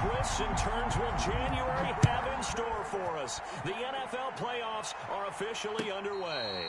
twists and turns will January have in store for us? The NFL playoffs are officially underway.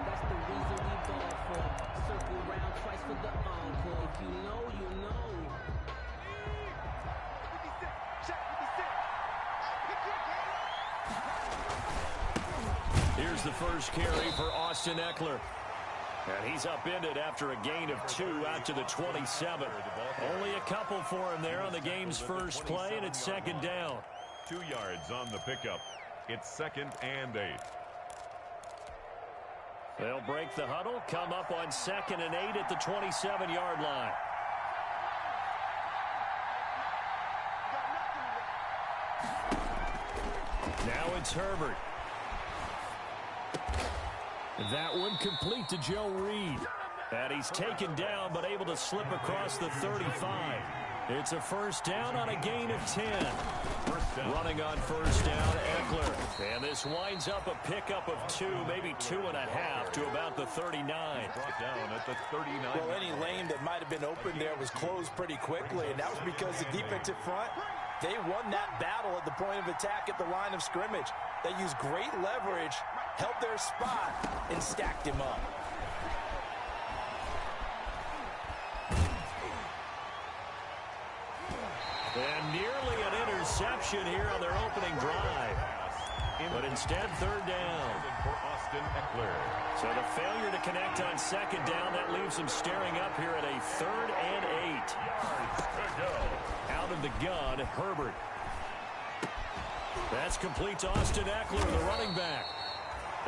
That's the reason we ball for. Circle round twice for the encore. If you know, you know. Here's the first carry for Austin Eckler. And he's upended after a gain of 2 out to the 27. Only a couple for him there on the game's first play, and it's second down. 2 yards on the pickup. It's 2nd and 8. They'll break the huddle, come up on 2nd and 8 at the 27-yard line. Now it's Herbert. That one complete to Joe Reed. And he's taken down but able to slip across the 35. It's a first down on a gain of 10. Running on first down, Eckler. And this winds up a pickup of 2, maybe 2.5 to about the 39. Brought down at the 39. Well, any lane that might have been open there was closed pretty quickly, and that was because the defensive front, they won that battle at the point of attack at the line of scrimmage. They used great leverage, held their spot, and stacked him up. And nearly an interception here on their opening drive. But instead, third down. For Austin Eckler. So the failure to connect on second down, that leaves them staring up here at a 3rd and 8. Out of the gun, Herbert. That's complete to Austin Eckler, the running back.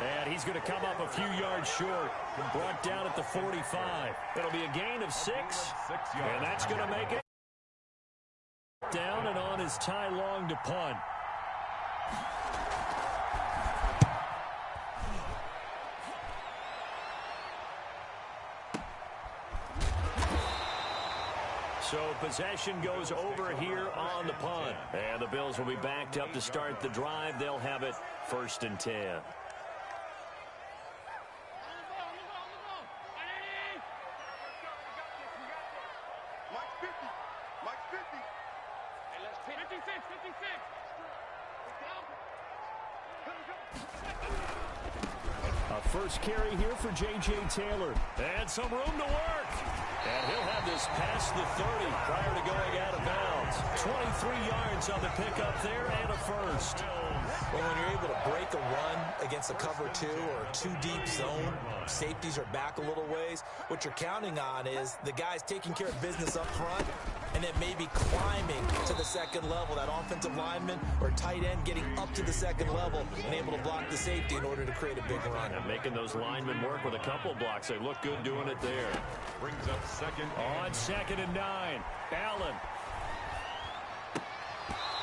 And he's going to come up a few yards short. Brought down at the 45. It'll be a gain of 6. And that's going to make it. Down and on is Ty Long to punt. So possession goes over here on the punt. And the Bills will be backed up to start the drive. They'll have it 1st and 10. A first carry here for J.J. Taylor. And some room to work. And he'll have this past the 30 prior to going out of bounds. 23 yards on the pickup there and a first. Well, when you're able to break a run against a cover 2 or 2-deep zone, safeties are back a little ways. What you're counting on is the guys taking care of business up front and then maybe climbing to the second level. That offensive lineman or tight end getting up to the second level and able to block the safety in order to create a big run. And making those linemen work with a couple blocks. They look good doing it there. Brings up 2nd. On 2nd and 9. Allen.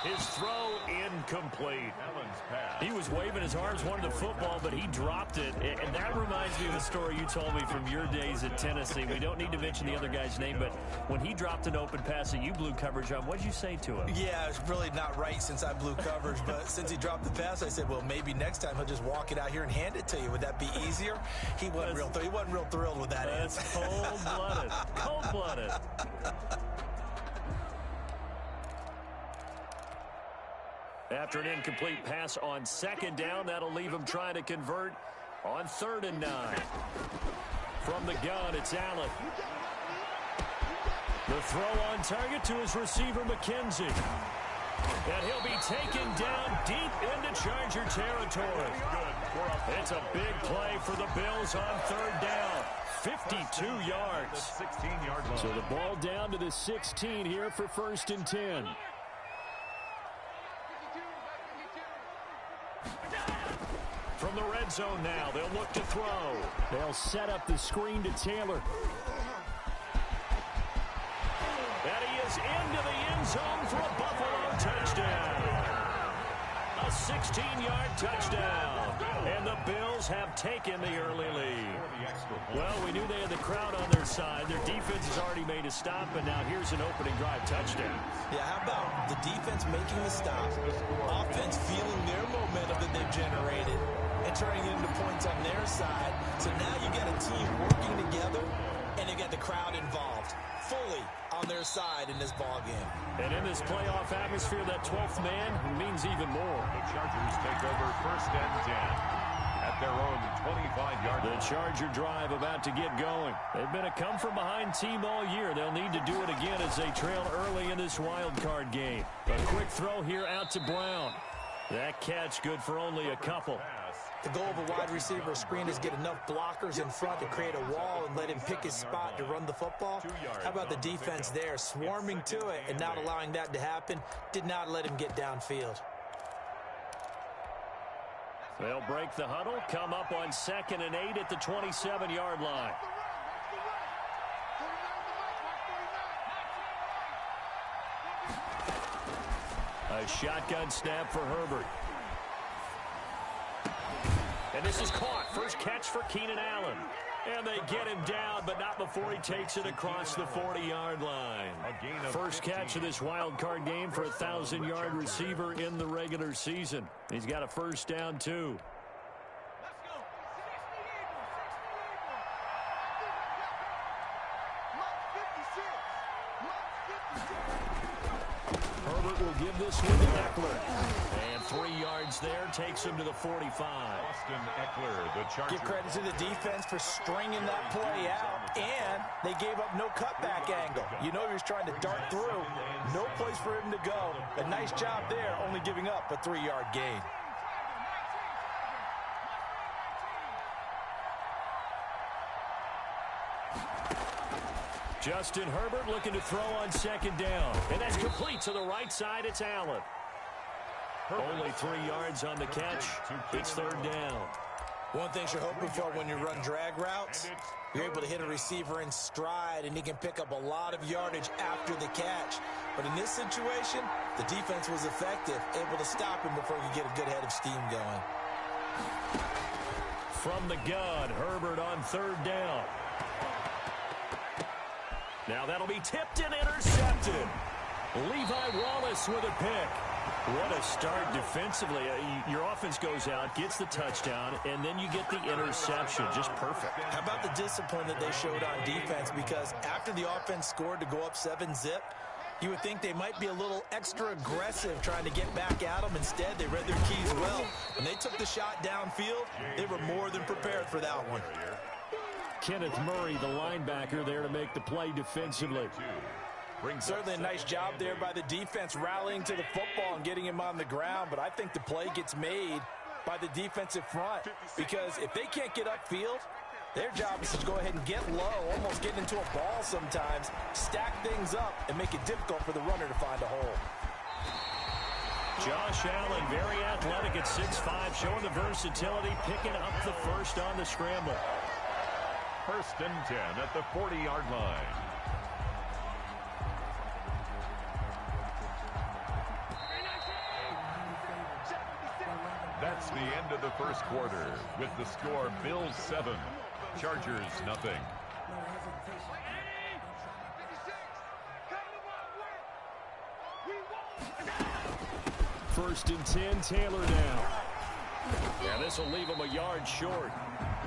His throw incomplete. Allen's pass. He was waving his arms, wanted the football, but he dropped it. And that reminds me of the story you told me from your days at Tennessee. We don't need to mention the other guy's name, but when he dropped an open pass that you blew coverage on, what did you say to him? Yeah, it's really not right since I blew coverage, but since he dropped the pass, I said, well, maybe next time he'll just walk it out here and hand it to you. Would that be easier? He wasn't real thrilled with that. That's cold-blooded. Cold-blooded. After an incomplete pass on 2nd down, that'll leave him trying to convert on 3rd and 9. From the gun, it's Allen. The throw on target to his receiver, McKenzie. And he'll be taken down deep into Charger territory. It's a big play for the Bills on 3rd down. 52 yards. 16-yard line. So the ball down to the 16 here for 1st and 10. From the red zone now, they'll look to throw. They'll set up the screen to Taylor. And he is into the end zone for a Buffalo touchdown. A 16-yard touchdown. And the Bills have taken the early lead. Well, we knew they had the crowd on their side. Their defense has already made a stop, and now here's an opening drive touchdown. Yeah, how about the defense making the stop, offense feeling their momentum that they've generated, and turning it into points on their side. So now you get a team working together, and you get the crowd involved fully on their side in this ball game. And in this playoff atmosphere, that 12th man means even more. The Chargers take over 1st and 10 at their own 25-yard line. The Charger drive about to get going. They've been a come-from-behind team all year. They'll need to do it again as they trail early in this wild card game. A quick throw here out to Brown. That catch good for only a couple. The goal of a wide receiver screen is get enough blockers in front to create a wall and let him pick his spot to run the football. How about the defense there, swarming to it and not allowing that to happen? Did not let him get downfield. They'll break the huddle, come up on 2nd and 8 at the 27-yard line. A shotgun snap for Herbert. And this is caught. First catch for Keenan Allen. And they get him down, but not before he takes it across the 40-yard line. First catch of this wild card game for a 1,000-yard receiver in the regular season. He's got a first down, too. Herbert will give this one to Eckler. And 3 yards there takes him to the 45. Austin Eckler, the Chargers. Give credit to the defense for stringing that play out, and they gave up no cutback angle. You know he was trying to dart through. No place for him to go. A nice job there, only giving up a 3-yard gain. Justin Herbert looking to throw on 2nd down. And that's complete to the right side. It's Allen. Only 3 yards on the catch. It's 3rd down. One thing you're hoping for when you run drag routes, you're able to hit a receiver in stride, and he can pick up a lot of yardage after the catch. But in this situation, the defense was effective, able to stop him before he could get a good head of steam going. From the gun, Herbert on 3rd down. Now that'll be tipped and intercepted. Levi Wallace with a pick. What a start defensively. Your offense goes out, gets the touchdown, and then you get the interception. Just perfect. How about the discipline that they showed on defense? Because after the offense scored to go up 7-zip, you would think they might be a little extra aggressive trying to get back at them. Instead, they read their keys well. When they took the shot downfield, they were more than prepared for that one. Kenneth Murray, the linebacker, there to make the play defensively. Certainly a nice job there by the defense rallying to the football and getting him on the ground, but I think the play gets made by the defensive front because if they can't get upfield, their job is to go ahead and get low, almost get into a ball sometimes, stack things up, and make it difficult for the runner to find a hole. Josh Allen, very athletic at 6'5", showing the versatility, picking up the first on the scramble. 1st and 10 at the 40-yard line. That's the end of the first quarter with the score Bills 7, Chargers nothing. First and 10, Taylor now. Yeah, this will leave him a yard short.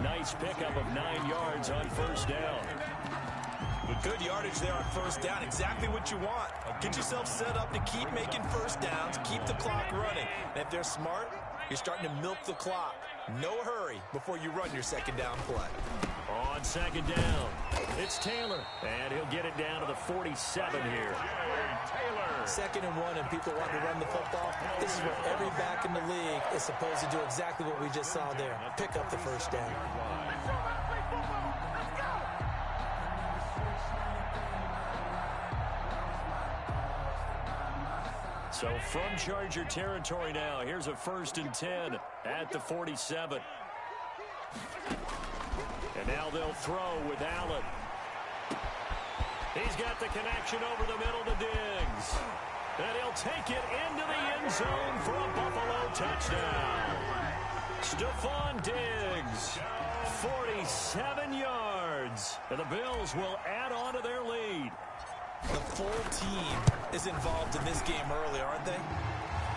Nice pickup of 9 yards on first down. Good yardage there on first down. Exactly what you want. Get yourself set up to keep making first downs, keep the clock running. And if they're smart, you're starting to milk the clock. No hurry before you run your second down play. On second down, it's Taylor. And he'll get it down to the 47 here. Taylor. 2nd and 1 and people want to run the football. This is where every back in the league is supposed to do exactly what we just saw there. Pick up the first down. So from Charger territory now, here's a 1st and 10 at the 47. And now they'll throw with Allen. He's got the connection over the middle to Diggs. And he'll take it into the end zone for a Buffalo touchdown. Stephon Diggs, 47 yards. And the Bills will add on to their lead. The full team is involved in this game early, aren't they?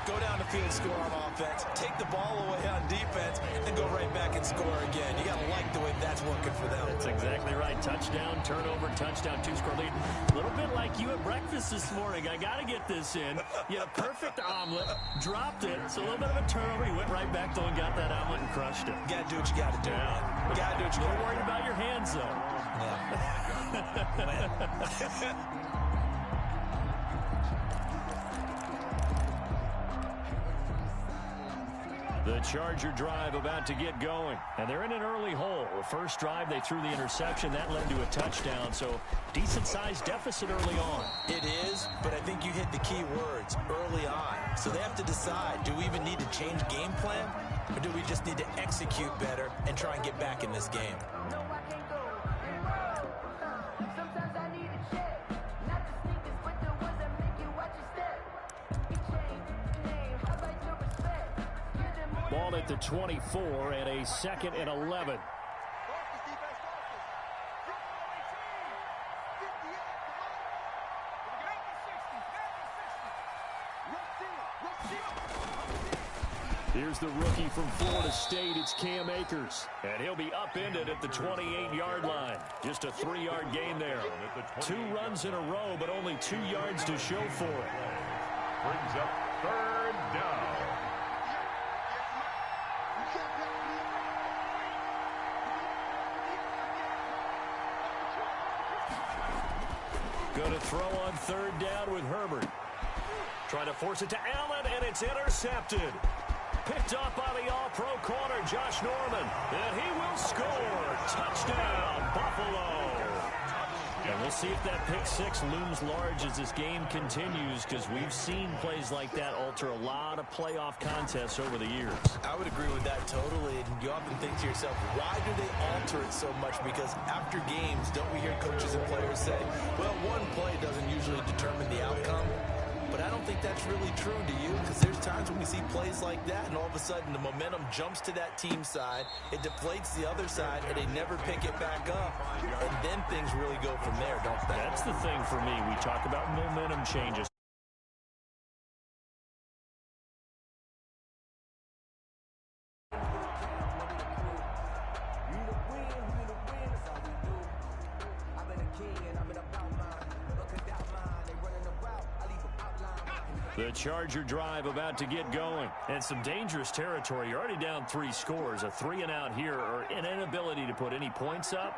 Go down the field, score on offense, take the ball away on defense, and go right back and score again. You got to like the way that's working for them. That's exactly right. Touchdown, turnover, touchdown, 2-score lead. A little bit like you at breakfast this morning. I got to get this in. You had a perfect omelet, dropped it. It's a little bit of a turnover. You went right back though and got that omelet and crushed it. You got to do what you got to do. Yeah. You got to do what you got to do. A little worried about your hands, though. Yeah. The Charger drive about to get going, and they're in an early hole. The first drive, they threw the interception. That led to a touchdown, so decent-sized deficit early on. It is, but I think you hit the key words, early on. So they have to decide, do we even need to change game plan, or do we just need to execute better and try and get back in this game? Ball at the 24 and a 2nd and 11. Here's the rookie from Florida State. It's Cam Akers. And he'll be upended at the 28-yard line. Just a 3-yard gain there. 2 runs in a row, but only 2 yards to show for it. Brings up 3rd down. Going to throw on 3rd down with Herbert. Trying to force it to Allen, and it's intercepted. Picked up by the all-pro corner, Josh Norman. And he will score. Touchdown, Buffalo. And we'll see if that pick-6 looms large as this game continues, because we've seen plays like that alter a lot of playoff contests over the years. I would agree with that totally. And you often think to yourself, why do they alter it so much? Because after games, don't we hear coaches and players say, well, one play doesn't usually determine the outcome? but I don't think that's really true, do you? Because there's times when we see plays like that, and all of a sudden the momentum jumps to that team side, it deflates the other side, and they never pick it back up, and then things really go from there, don't they? That's the thing for me. We talk about momentum changes. The Charger drive about to get going. And some dangerous territory. You're already down 3 scores. A 3-and-out here, or an inability to put any points up.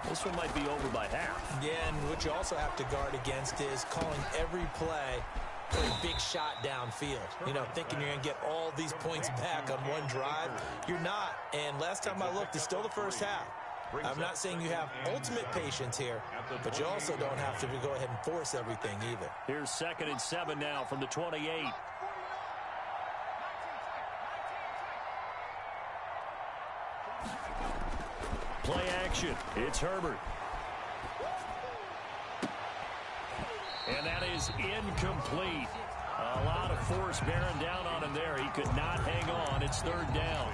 This one might be over by half. Yeah, and what you also have to guard against is calling every play for a big shot downfield. You know, thinking you're going to get all these points back on one drive. You're not. And last time I looked, it's still the first half. I'm not saying you have ultimate patience here, but you also don't have to go ahead and force everything either. Here's 2nd and 7 now from the 28. Play action. It's Herbert. And that is incomplete. A lot of force bearing down on him there. He could not hang on. It's 3rd down.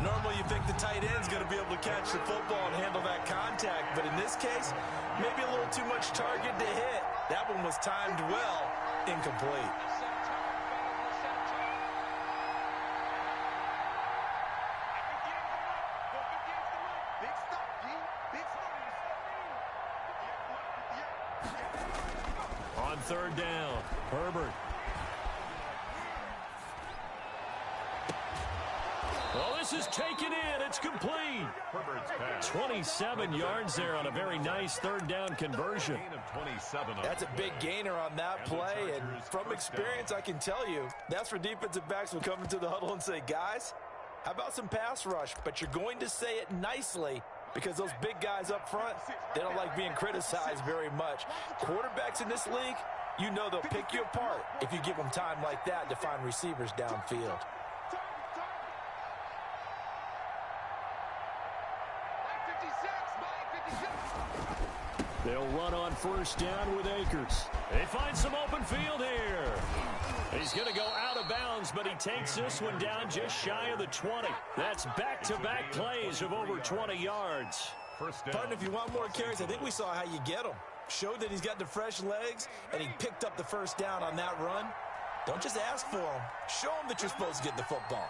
Normally you think the tight end's going to be able to catch the football and handle that contact, but in this case, maybe a little too much target to hit. That one was timed well, incomplete. On 3rd down, Herbert. Well, this is taken in. It's complete. 27 yards there on a very nice 3rd down conversion. That's a big gainer on that play, and from experience, I can tell you, that's where defensive backs will come into the huddle and say, guys, how about some pass rush? But you're going to say it nicely because those big guys up front, they don't like being criticized very much. Quarterbacks in this league, you know they'll pick you apart if you give them time like that to find receivers downfield. They'll run on 1st down with Akers. They find some open field here. He's going to go out of bounds, but he takes this one down just shy of the 20. That's back-to-back plays of over 20 yards. Partner, if you want more carries, I think we saw how you get them. Showed that he's got the fresh legs, and he picked up the 1st down on that run. Don't just ask for them. Show them that you're supposed to get the football.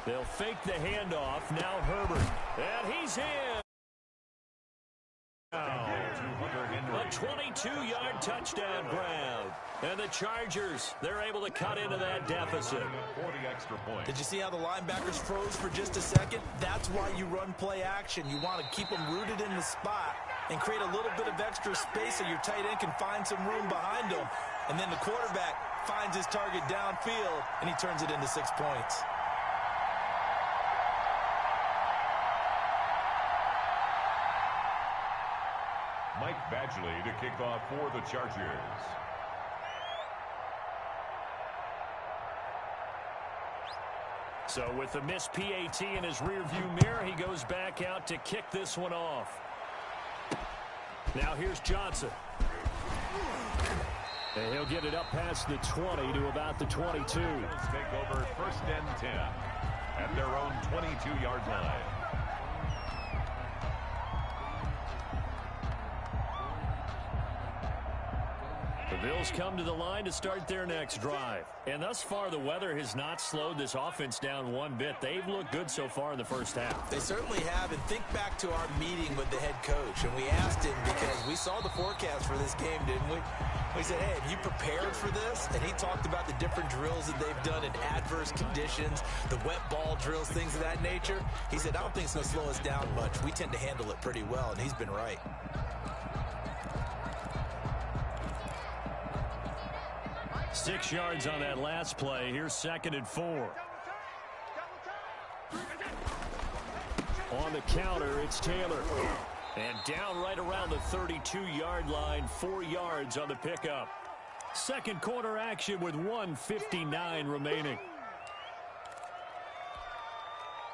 They'll fake the handoff. Now Herbert. And he's in. A 22-yard touchdown grab. And the Chargers, they're able to cut into that deficit. Did you see how the linebackers froze for just a second? That's why you run play action. You want to keep them rooted in the spot and create a little bit of extra space so your tight end can find some room behind him. And then the quarterback finds his target downfield, and he turns it into 6 points. Mike Badgley to kick off for the Chargers. So with the missed PAT in his rearview mirror, he goes back out to kick this one off. Now here's Johnson. And he'll get it up past the 20 to about the 22. Take over 1st and 10 at their own 22-yard line. The Bills come to the line to start their next drive. And thus far, the weather has not slowed this offense down one bit. They've looked good so far in the 1st half. They certainly have. And think back to our meeting with the head coach. And we asked him because we saw the forecast for this game, didn't we? We said, hey, have you prepared for this? And he talked about the different drills that they've done in adverse conditions, the wet ball drills, things of that nature. He said, I don't think it's going to slow us down much. We tend to handle it pretty well, and he's been right. Six yards on that last play. Here's 2nd and 4. On the counter, it's Taylor. And down right around the 32-yard line, 4 yards on the pickup. Second quarter action with 1:59 remaining.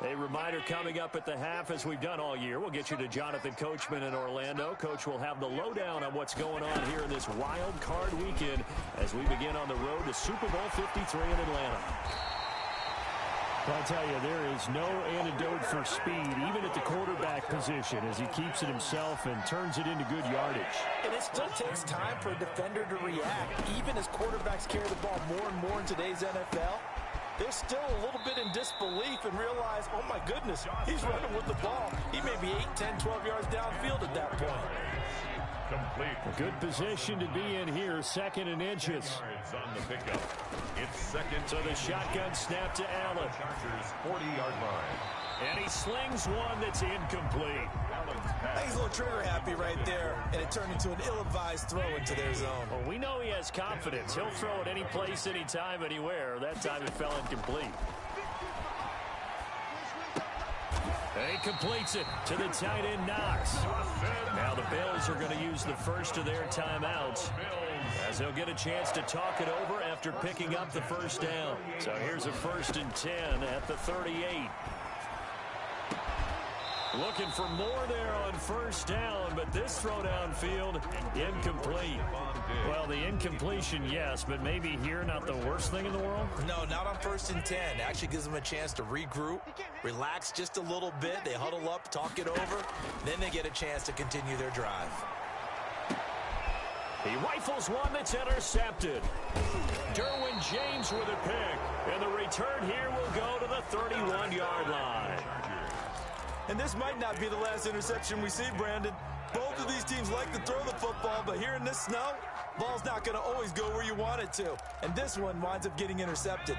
A reminder coming up at the half, as we've done all year. We'll get you to Jonathan Coachman in Orlando. Coach will have the lowdown on what's going on here in this wild card weekend as we begin on the road to Super Bowl 53 in Atlanta. Well, I'll tell you, there is no antidote for speed, even at the quarterback position, as he keeps it himself and turns it into good yardage. And it still takes time for a defender to react, even as quarterbacks carry the ball more and more in today's NFL. They're still a little bit in disbelief and realize, oh my goodness, he's running with the ball. He may be 8, 10, 12 yards downfield at that point. Complete. A good position to be in here, 2nd and inches. Yards on the pickup. It's second. So the shotgun snap to Allen. Chargers 40-yard line. And he slings one that's incomplete. I think he's a little trigger happy right there, and it turned into an ill-advised throw into their zone. Well, we know he has confidence. He'll throw it any place, anytime, anywhere. That time it fell incomplete. And he completes it to the tight end, Knox. Now the Bills are going to use the first of their timeouts as they'll get a chance to talk it over after picking up the first down. So here's a 1st and 10 at the 38. Looking for more there on first down, but this throw downfield, incomplete. Well, the incompletion, yes, but maybe here not the worst thing in the world? No, not on 1st and 10. Actually gives them a chance to regroup, relax just a little bit. They huddle up, talk it over. Then they get a chance to continue their drive. He rifles one that's intercepted. Derwin James with a pick. And the return here will go to the 31-yard line. And this might not be the last interception we see, Brandon. Both of these teams like to throw the football, but here in this snow, ball's not going to always go where you want it to. And this one winds up getting intercepted.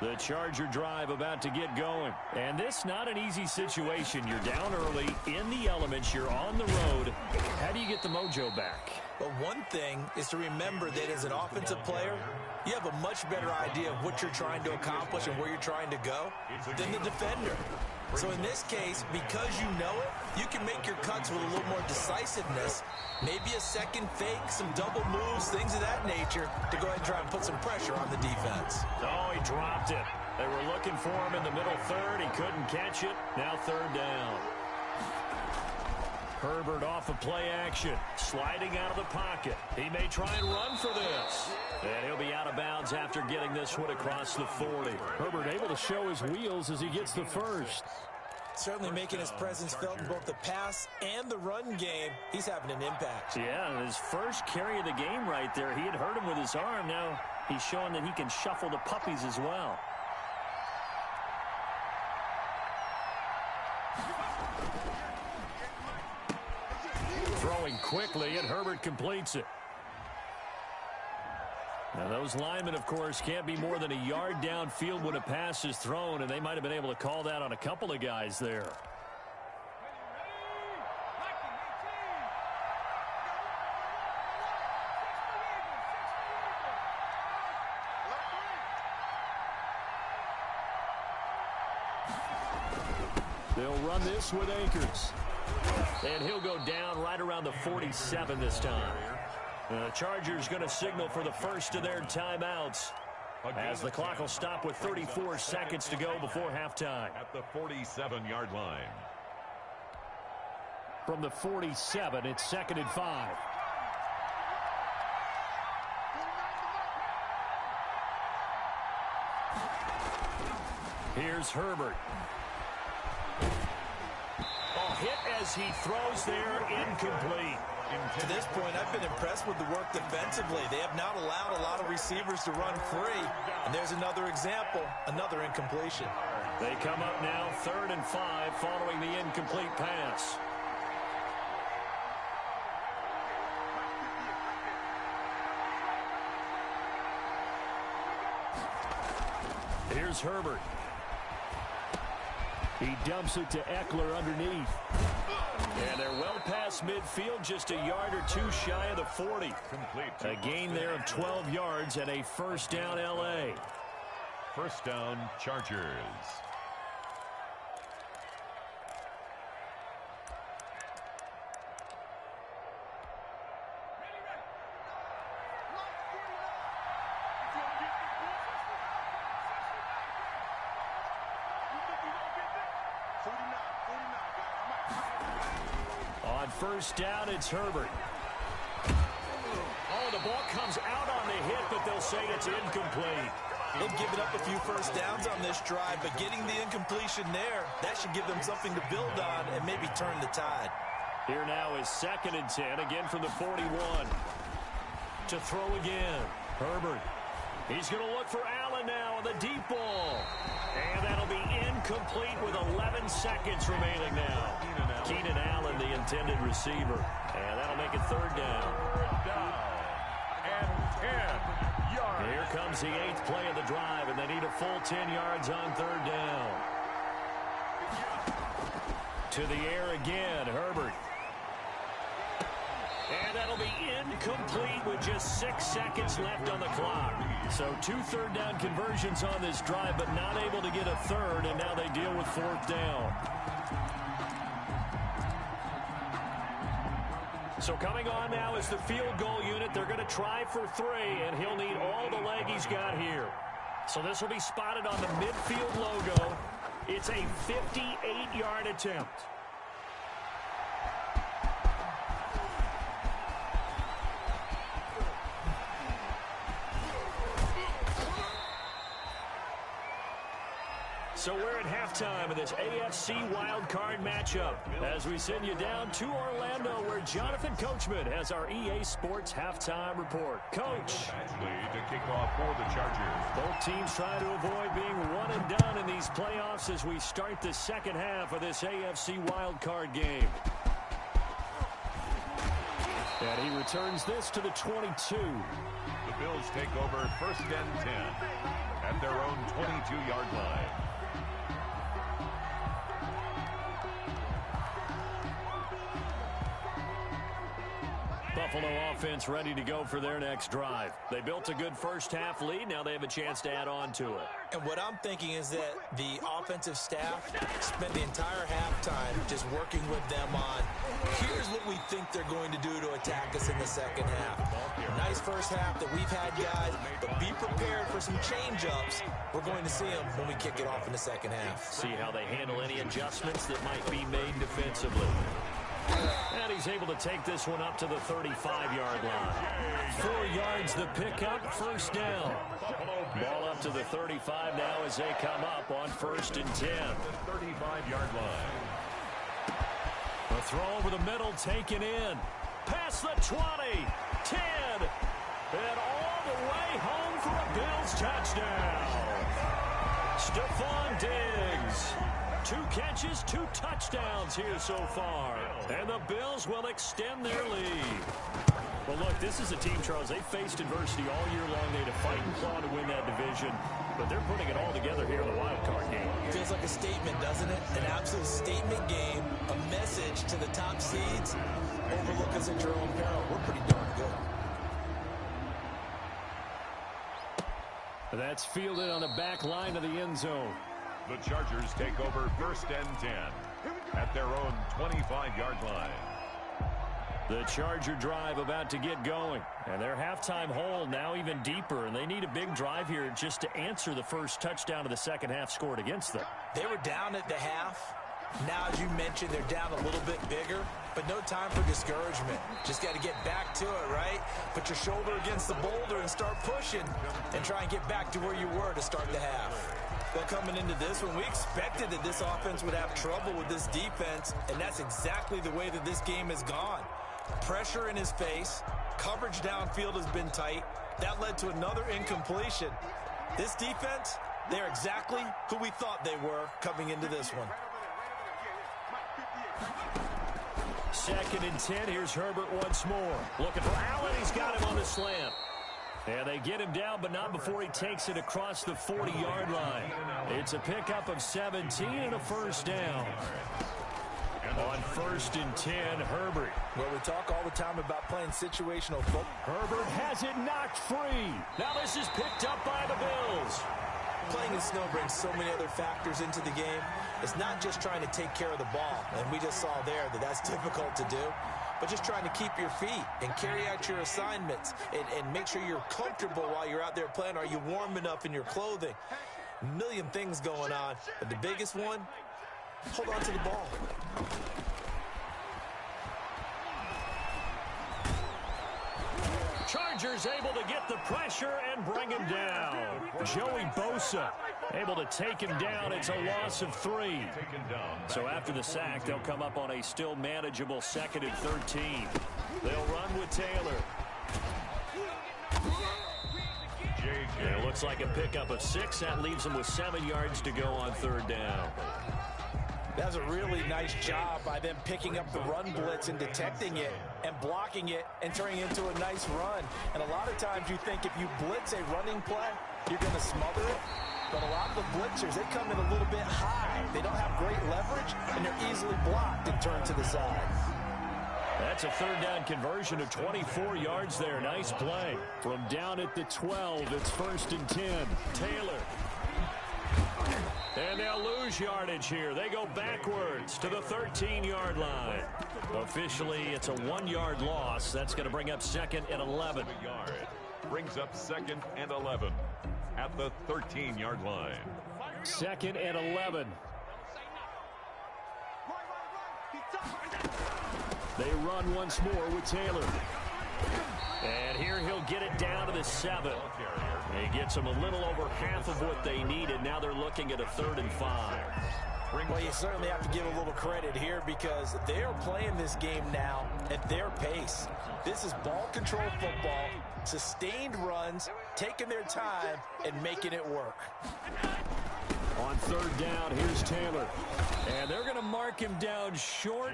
The Charger drive about to get going. And this not an easy situation. You're down early, in the elements, you're on the road. How do you get the mojo back? But one thing is to remember that as an offensive player, you have a much better idea of what you're trying to accomplish and where you're trying to go than the defender. So in this case, because you know it, you can make your cuts with a little more decisiveness, maybe a second fake, some double moves, things of that nature, to go ahead and try and put some pressure on the defense. Oh, he dropped it. They were looking for him in the middle third. He couldn't catch it. Now 3rd down. Herbert off of play action, sliding out of the pocket. He may try and run for this. And he'll be out of bounds after getting this one across the 40. Herbert able to show his wheels as he gets the first. Certainly making his presence felt in both the pass and the run game. He's having an impact. Yeah, his first carry of the game right there. He had hurt him with his arm. Now he's showing that he can shuffle the puppies as well. Throwing quickly, and Herbert completes it. Now, those linemen, of course, can't be more than a yard downfield when a pass is thrown, and they might have been able to call that on a couple of guys there. They'll run this with Akers. And he'll go down right around the 47 this time. The Chargers going to signal for the first of their timeouts as the clock will stop with 34 seconds to go before halftime. At the 47-yard line. From the 47, it's 2nd and 5. Here's Herbert. Hit as he throws there, incomplete. To this point, I've been impressed with the work defensively. They have not allowed a lot of receivers to run free. And there's another example, another incompletion. They come up now 3rd and 5 following the incomplete pass. Here's Herbert. He dumps it to Eckler underneath. And they're well past midfield, just a yard or two shy of the 40. A gain there of 12 yards and a first down L.A. First down, Chargers. On first down, it's Herbert. Oh, the ball comes out on the hit, but they'll say it's incomplete. They've given up a few first downs on this drive, but getting the incompletion there, that should give them something to build on and maybe turn the tide. Here now is 2nd and 10, again from the 41. To throw again, Herbert. He's going to look for Allen now on the deep ball. And that'll be incomplete with 11 seconds remaining now. Keenan Allen, the intended receiver. And that'll make it 3rd down. And 10 yards. Here comes the 8th play of the drive, and they need a full 10 yards on 3rd down. To the air again, Herbert. And that'll be incomplete with just 6 seconds left on the clock. So 2 third-down conversions on this drive, but not able to get a third, and now they deal with 4th down. So coming on now is the field goal unit. They're going to try for 3, and he'll need all the leg he's got here. So this will be spotted on the midfield logo. It's a 58-yard attempt. So we're at halftime of this AFC wildcard matchup as we send you down to Orlando where Jonathan Coachman has our EA Sports halftime report. Coach. Lead to kick off for the Chargers. Both teams trying to avoid being one and done in these playoffs as we start the second half of this AFC wildcard game. And he returns this to the 22. The Bills take over 1st and 10 at their own 22-yard line. Buffalo offense ready to go for their next drive. They built a good first-half lead. Now they have a chance to add on to it. And what I'm thinking is that the offensive staff spent the entire halftime just working with them on, here's what we think they're going to do to attack us in the second half. Nice first half that we've had, guys, but be prepared for some change-ups. We're going to see them when we kick it off in the second half. See how they handle any adjustments that might be made defensively. And he's able to take this one up to the 35-yard line. 4 yards the pickup, 1st down. Ball up to the 35 now as they come up on 1st and 10. 35-yard line. A throw over the middle taken in. Past the 20, 10, and all the way home for a Bills touchdown. Stephon Diggs. 2 catches, 2 touchdowns here so far. And the Bills will extend their lead. Well, look, this is a team, Charles, they faced adversity all year long. They had to fight and claw to win that division, but they're putting it all together here in the wild card game. Feels like a statement, doesn't it? An absolute statement game, a message to the top seeds. Overlook us at your own peril. We're pretty darn good. That's fielded on the back line of the end zone. The Chargers take over 1st and 10 at their own 25-yard line. The Charger drive about to get going. And their halftime hole now even deeper. And they need a big drive here just to answer the first touchdown of the second half scored against them. They were down at the half. Now, as you mentioned, they're down a little bit bigger. But no time for discouragement. Just got to get back to it, right? Put your shoulder against the boulder and start pushing. And try and get back to where you were to start the half. Well, coming into this one, we expected that this offense would have trouble with this defense, and that's exactly the way that this game has gone. Pressure in his face, coverage downfield has been tight. That led to another incompletion. This defense, they're exactly who we thought they were coming into this one. 2nd and 10, here's Herbert once more. Looking for Allen, he's got him on the slant. And they get him down, but not before he takes it across the 40-yard line. It's a pickup of 17 and a 1st down. On 1st and 10, Herbert. Well, we talk all the time about playing situational football. Herbert has it knocked free. Now this is picked up by the Bills. Playing in snow brings so many other factors into the game. It's not just trying to take care of the ball, and we just saw there that that's difficult to do. But just trying to keep your feet and carry out your assignments and make sure you're comfortable while you're out there playing. Are you warm enough in your clothing? A million things going on. But the biggest one, hold on to the ball. Chargers able to get the pressure and bring him down. Joey Bosa able to take him down. It's a loss of 3. So after the sack, they'll come up on a still manageable 2nd and 13. They'll run with Taylor. And it looks like a pickup of 6. That leaves them with 7 yards to go on 3rd down. That was a really nice job by them picking up the run blitz and detecting it and blocking it and turning it into a nice run. And a lot of times you think if you blitz a running play, you're going to smother it. But a lot of the blitzers, they come in a little bit high. They don't have great leverage, and they're easily blocked and turned to the side. That's a 3rd down conversion of 24 yards there. Nice play. From down at the 12, it's 1st and 10. Taylor. And they'll lose yardage here. They go backwards to the 13-yard line. Officially, it's a 1-yard loss. That's going to bring up 2nd and 11. Brings up 2nd and 11 at the 13-yard line. 2nd and 11. They run once more with Taylor. And here he'll get it down to the 7. He gets them a little over half of what they needed. Now they're looking at a 3rd and 5. Well, you certainly have to give a little credit here because they are playing this game now at their pace. This is ball control football, sustained runs, taking their time, and making it work. On 3rd down, here's Taylor. And they're going to mark him down short,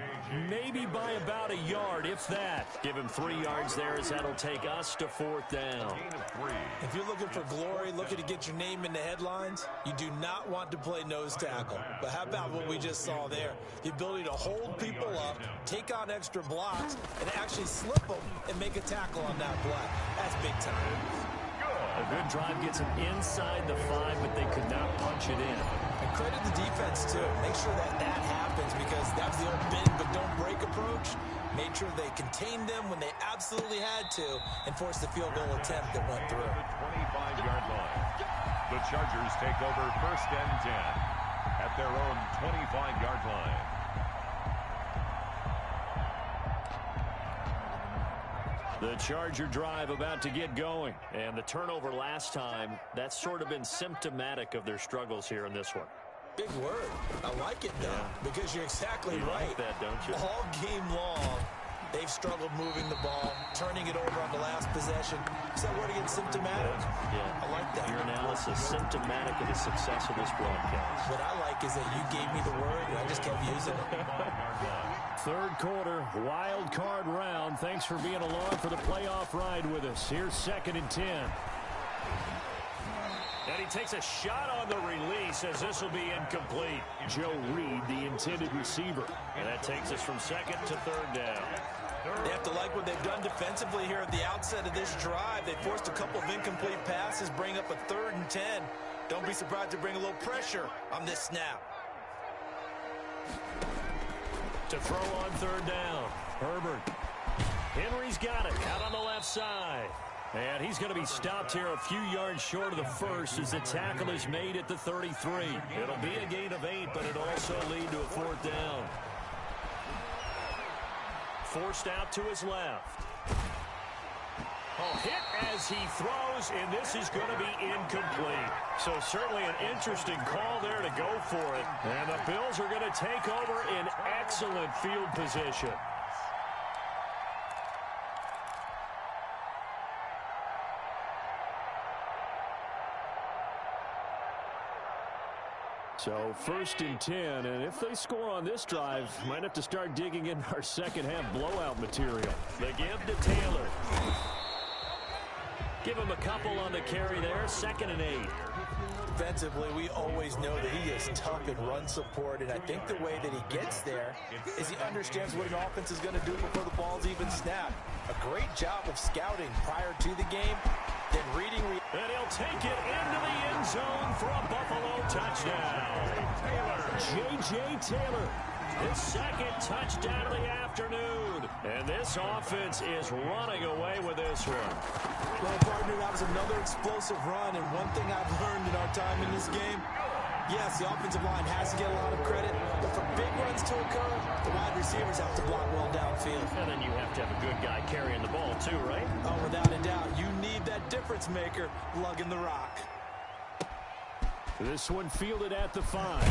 maybe by about a yard, if that. Give him 3 yards there as that'll take us to 4th down. If you're looking for glory, looking to get your name in the headlines, you do not want to play nose tackle. But how about what we just saw there? The ability to hold people up, take on extra blocks, and actually slip them and make a tackle on that play. That's big time. A good drive gets them inside the 5, but they could not punch it in. And credit the defense, too. Make sure that happens because that's the old bend but don't break approach. Made sure they contained them when they absolutely had to and forced the field goal attempt that went through. 25-yard line. The Chargers take over 1st and 10 at their own 25-yard line. The Charger drive about to get going. And the turnover last time, that's sort of been symptomatic of their struggles here in this one. Big word. I like it, though, because you're exactly right. Like that, don't you? All game long, they've struggled moving the ball, turning it over on the last possession. Is that word again, symptomatic? Yeah. I like that. Your analysis, symptomatic of the success of this broadcast. What I like is that you gave me the word, and I just kept using it. 3rd quarter, wild card round. Thanks for being along for the playoff ride with us. Here's 2nd and 10. And he takes a shot on the release as this will be incomplete. Joe Reed, the intended receiver. And that takes us from 2nd to 3rd down. They have to like what they've done defensively here at the outset of this drive. They forced a couple of incomplete passes, bring up a 3rd and 10. Don't be surprised to bring a little pressure on this snap. To throw on 3rd down. Herbert. Henry's got it out on the left side. And he's going to be stopped here a few yards short of the 1st as the tackle is made at the 33. It'll be a gain of 8, but it'll also lead to a 4th down. Forced out to his left. Oh, hit as he throws, and this is going to be incomplete. So certainly an interesting call there to go for it. And the Bills are going to take over in excellent field position. So 1st and 10, and if they score on this drive, might have to start digging in our second half blowout material. The give to Taylor. Give him a couple on the carry there, 2nd and 8. Defensively, we always know that he is tough in run support, and I think the way that he gets there is he understands what an offense is going to do before the ball's even snapped. A great job of scouting prior to the game, then reading. And he'll take it into the end zone for a Buffalo touchdown. J.J. Taylor. His 2nd touchdown of the afternoon. And this offense is running away with this one. Well, partner, that was another explosive run, and one thing I've learned in our time in this game, Yes, the offensive line has to get a lot of credit, but for big runs to occur, the wide receivers have to block well downfield. And then you have to have a good guy carrying the ball too, right? Oh, without a doubt, you need that difference maker lugging the rock. This one fielded at the 5.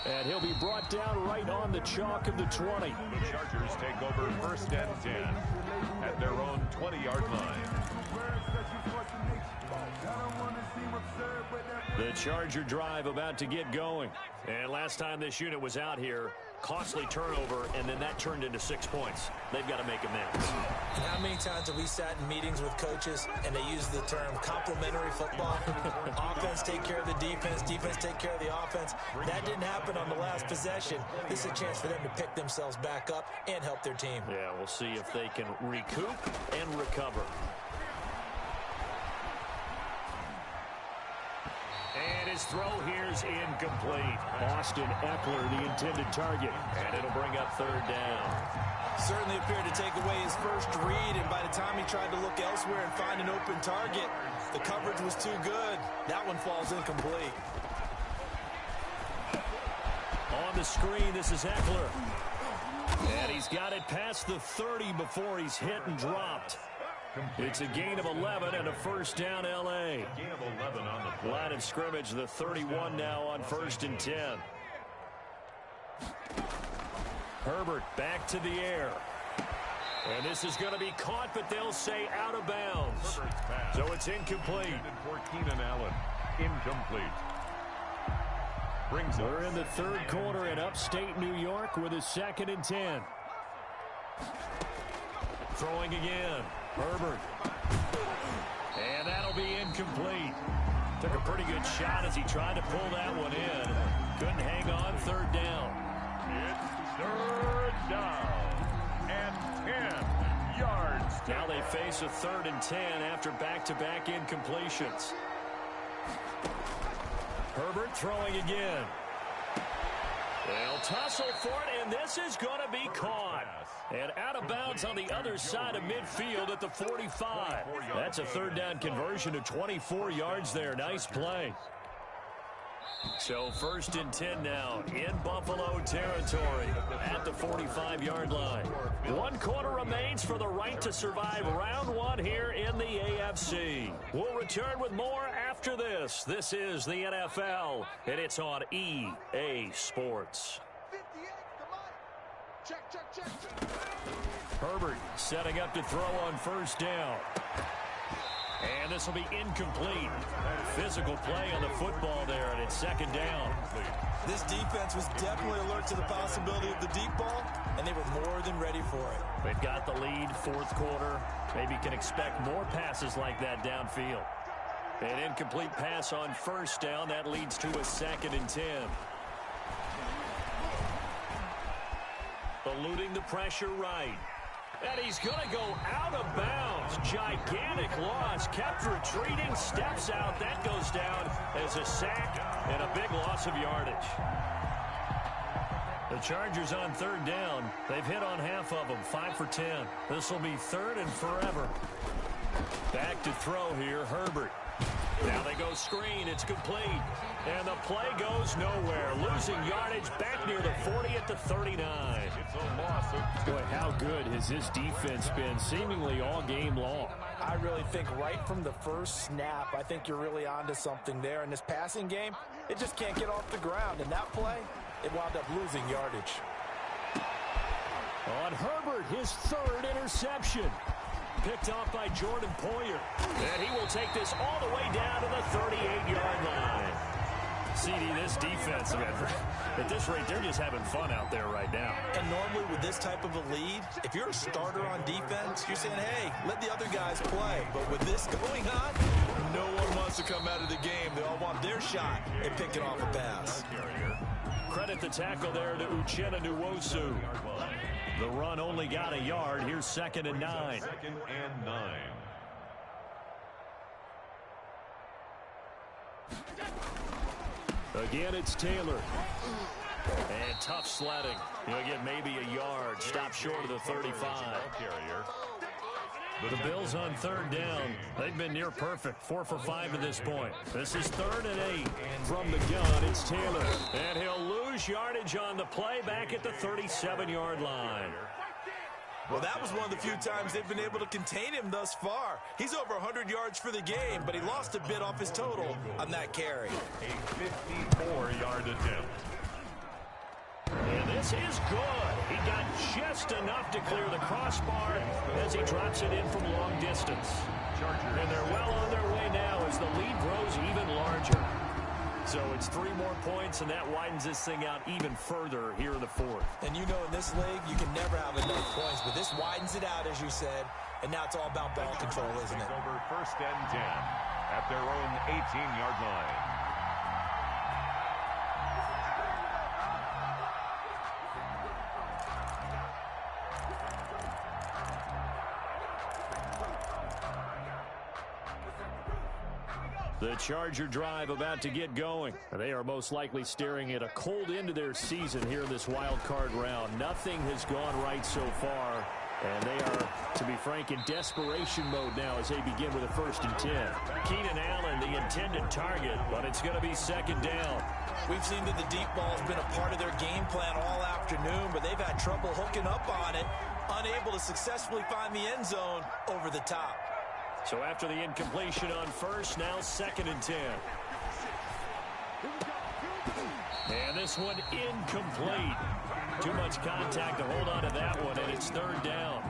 And he'll be brought down right on the chalk of the 20. The Chargers take over 1st and 10 at their own 20-yard line. The Charger drive about to get going. And last time this unit was out here, costly turnover, and then that turned into 6 points. They've got to make amends. And how many times have we sat in meetings with coaches and they use the term complementary football? Offense take care of the defense, defense take care of the offense. That didn't happen on the last possession. This is a chance for them to pick themselves back up and help their team. Yeah, we'll see if they can recoup and recover. And his throw here's incomplete. Austin Eckler, the intended target. And it'll bring up 3rd down. Certainly appeared to take away his first read, and by the time he tried to look elsewhere and find an open target, the coverage was too good. That one falls incomplete. On the screen, this is Eckler. And he's got it past the 30 before he's hit and dropped. It's a gain of 11 and a 1st down, L.A. Gain of 11 on the play. Line of scrimmage, the 31 now on 1st and 10. Herbert back to the air. And this is going to be caught, but they'll say out of bounds. So it's incomplete. For Keenan Allen, incomplete. We're in the 3rd quarter in upstate New York with a 2nd and 10. Throwing again. Herbert. And that'll be incomplete. Took a pretty good shot as he tried to pull that one in. Couldn't hang on. 3rd down. It's 3rd down and 10 yards. Now they face a 3rd and 10 after back-to-back incompletions. Herbert throwing again. They'll tussle for it, and this is going to be caught. And out of bounds on the other side of midfield at the 45. That's a 3rd down conversion of 24 yards there. Nice play. So 1st and 10 now in Buffalo territory at the 45-yard line. 1 quarter remains for the right to survive round 1 here in the AFC. We'll return with more after this. This is the NFL, and it's on EA Sports. Herbert setting up to throw on 1st down. And this will be incomplete. Physical play on the football there, and it's 2nd down. This defense was definitely alert to the possibility of the deep ball, and they were more than ready for it. They've got the lead, 4th quarter. Maybe can expect more passes like that downfield. An incomplete pass on 1st down. That leads to a 2nd and 10. Eluding the pressure right. And he's going to go out of bounds. Gigantic loss. Kept retreating. Steps out. That goes down as a sack and a big loss of yardage. The Chargers on 3rd down. They've hit on half of them. 5 for 10. This will be 3rd and forever. Back to throw here. Herbert. Now they go screen. It's complete. And the play goes nowhere. Losing yardage back near the 40 at the 39. It's a loss of 2. Boy, how good has this defense been seemingly all game long? I really think right from the first snap, I think you're really onto something there. In this passing game, it just can't get off the ground. And that play, it wound up losing yardage. On Herbert, his 3rd interception. Picked off by Jordan Poyer. And he will take this all the way down to the 38-yard line. CD, this defense, at this rate, they're just having fun out there right now. And normally with this type of a lead, if you're a starter on defense, you're saying, hey, let the other guys play. But with this going on, no one wants to come out of the game. They all want their shot at picking off a pass. Credit the tackle there to Uchenna Nwosu. The run only got a yard. Here's 2nd and 9. 2nd and 9. Again, it's Taylor. And tough sledding. He'll get maybe a yard. Stop short of the 35. Carrier. The Bills on third down. They've been near perfect. 4 for 5 at this point. This is 3rd and 8. From the gun, it's Taylor. And he'll lose yardage on the play back at the 37-yard line. Well, that was one of the few times they've been able to contain him thus far. He's over 100 yards for the game, but he lost a bit off his total on that carry. A 54-yard attempt. And this is good. He got just enough to clear the crossbar as he drops it in from long distance. And they're well on their way now as the lead grows even larger. So it's 3 more points, and that widens this thing out even further here in the 4th. And you know in this league, you can never have enough points, but this widens it out, as you said, and now it's all about ball control, isn't it? Over 1st and 10 at their own 18-yard line. The Charger drive about to get going. They are most likely staring at a cold end to their season here in this wild card round. Nothing has gone right so far, and they are, to be frank, in desperation mode now as they begin with a 1st and 10. Keenan Allen, the intended target, but it's going to be 2nd down. We've seen that the deep ball has been a part of their game plan all afternoon, but they've had trouble hooking up on it, unable to successfully find the end zone over the top. So after the incompletion on 1st, now 2nd and 10. And this one incomplete. Too much contact to hold on to that one, and it's 3rd down.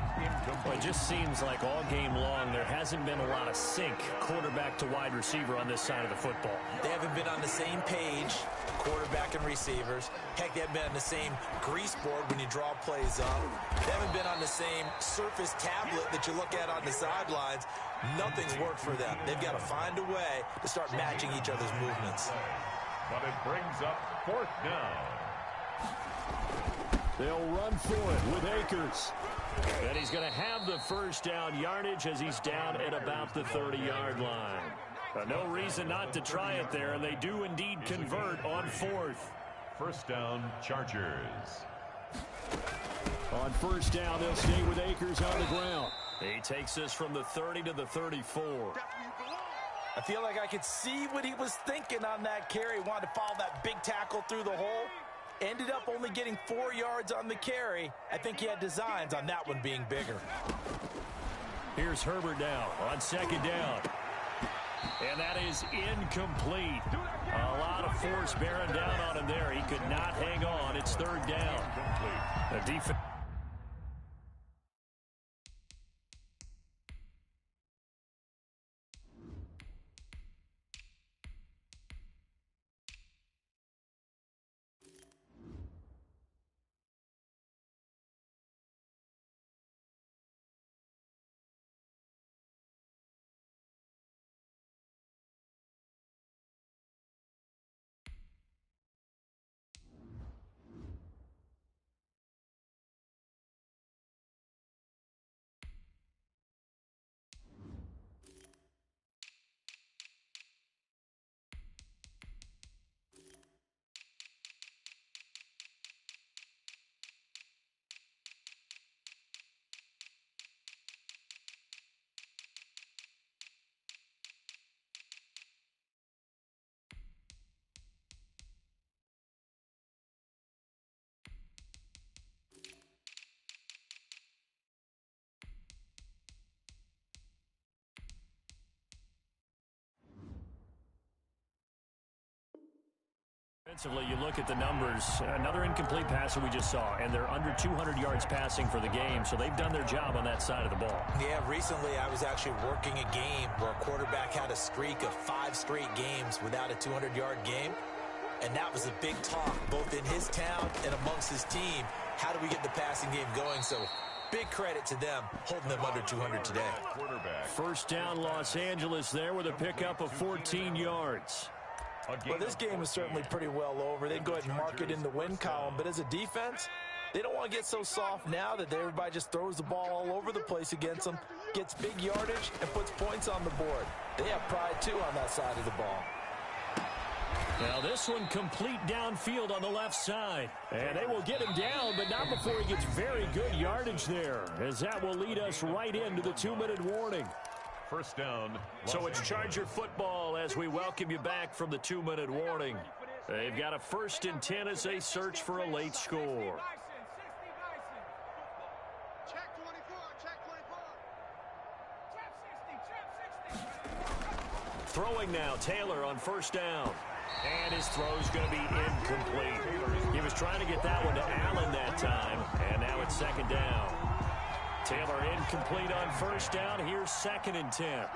Well, it just seems like all game long there hasn't been a lot of sync quarterback to wide receiver on this side of the football. They haven't been on the same page, quarterback and receivers. Heck, they haven't been on the same grease board when you draw plays up. They haven't been on the same surface tablet that you look at on the sidelines. Nothing's worked for them. They've got to find a way to start matching each other's movements. But it brings up 4th down. They'll run for it with Akers. And he's going to have the 1st down yardage as he's down at about the 30-yard line. But no reason not to try it there, and they do indeed convert on 4th. 1st down, Chargers. On 1st down, they'll stay with Akers on the ground. He takes this from the 30 to the 34. I feel like I could see what he was thinking on that carry. Wanted to follow that big tackle through the hole. Ended up only getting 4 yards on the carry. I think he had designs on that one being bigger. Here's Herbert now on 2nd down. And that is incomplete. A lot of force bearing down on him there. He could not hang on. It's 3rd down. The defense. Defensively, you look at the numbers. Another incomplete passer we just saw, and they're under 200 yards passing for the game, so they've done their job on that side of the ball. Yeah, recently I was actually working a game where a quarterback had a streak of 5 straight games without a 200-yard game, and that was a big talk, both in his town and amongst his team. How do we get the passing game going? So big credit to them, holding them under 200 today. 1st down, Los Angeles there with a pickup of 14 yards. Well, this game is certainly pretty well over. They can go ahead and mark it in the win column. But as a defense, they don't want to get so soft now that everybody just throws the ball all over the place against them, gets big yardage, and puts points on the board. They have pride, too, on that side of the ball. Now this one complete downfield on the left side. And they will get him down, but not before he gets very good yardage there, as that will lead us right into the 2-minute warning. First down. So it's Charger football as we welcome you back from the 2-minute warning. They've got a 1st and 10 as they search for a late score. Throwing now, Taylor on 1st down. And his throw's going to be incomplete. He was trying to get that one to Allen that time, and now it's 2nd down. Taylor incomplete on 1st down. Here's 2nd and 10.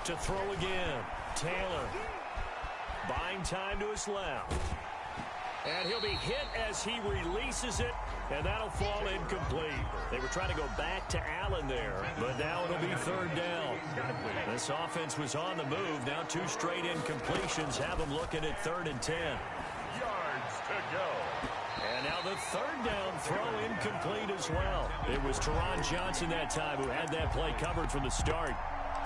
To throw again, Taylor. Buying time to his left. And he'll be hit as he releases it, and that'll fall incomplete. They were trying to go back to Allen there, but now it'll be 3rd down. This offense was on the move. Now 2 straight incompletions have them looking at 3rd and 10. Yards to go. And now the 3rd down throw incomplete as well. It was Teron Johnson that time who had that play covered from the start.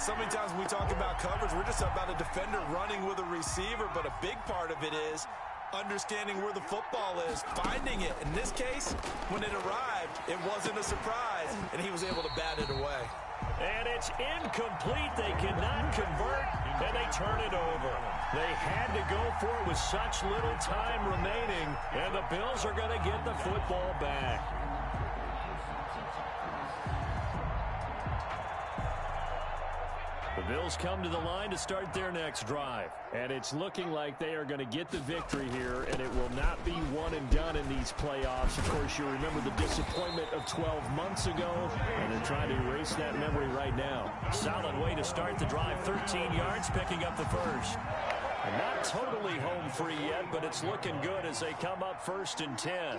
So many times when we talk about coverage, we're just about a defender running with a receiver, but a big part of it is understanding where the football is, finding it. In this case, when it arrived, it wasn't a surprise, and he was able to bat it away. And it's incomplete. They cannot convert, and they turn it over. They had to go for it with such little time remaining, and the Bills are going to get the football back. The Bills come to the line to start their next drive. And it's looking like they are going to get the victory here, and it will not be one and done in these playoffs. Of course, you remember the disappointment of 12 months ago, and they're trying to erase that memory right now. Solid way to start the drive. 13 yards, picking up the 1st. And not totally home free yet, but it's looking good as they come up 1st and 10.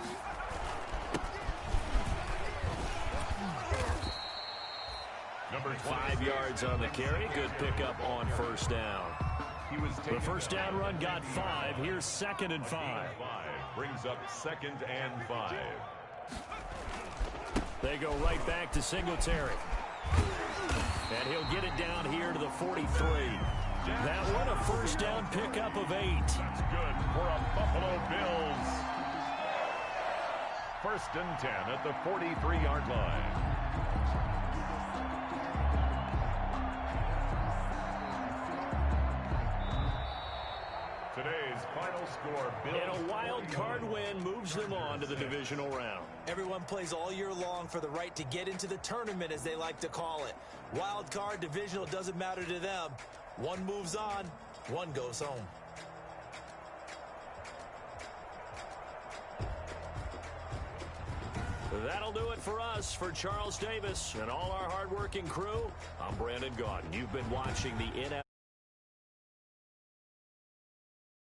Number 5 yards on the carry. Good pickup on 1st down. The 1st down run got 5. Here's 2nd and 5. Brings up 2nd and 5. They go right back to Singletary. And he'll get it down here to the 43. That one a 1st down pickup of 8. That's good for a Buffalo Bills. 1st and 10 at the 43-yard line. Today's final score, Bills. And a wild card win moves them on to the divisional round. Everyone plays all year long for the right to get into the tournament, as they like to call it. Wild card, divisional, doesn't matter to them. One moves on, one goes home. That'll do it for us. For Charles Davis and all our hardworking crew, I'm Brandon Gaudin. You've been watching the NFL.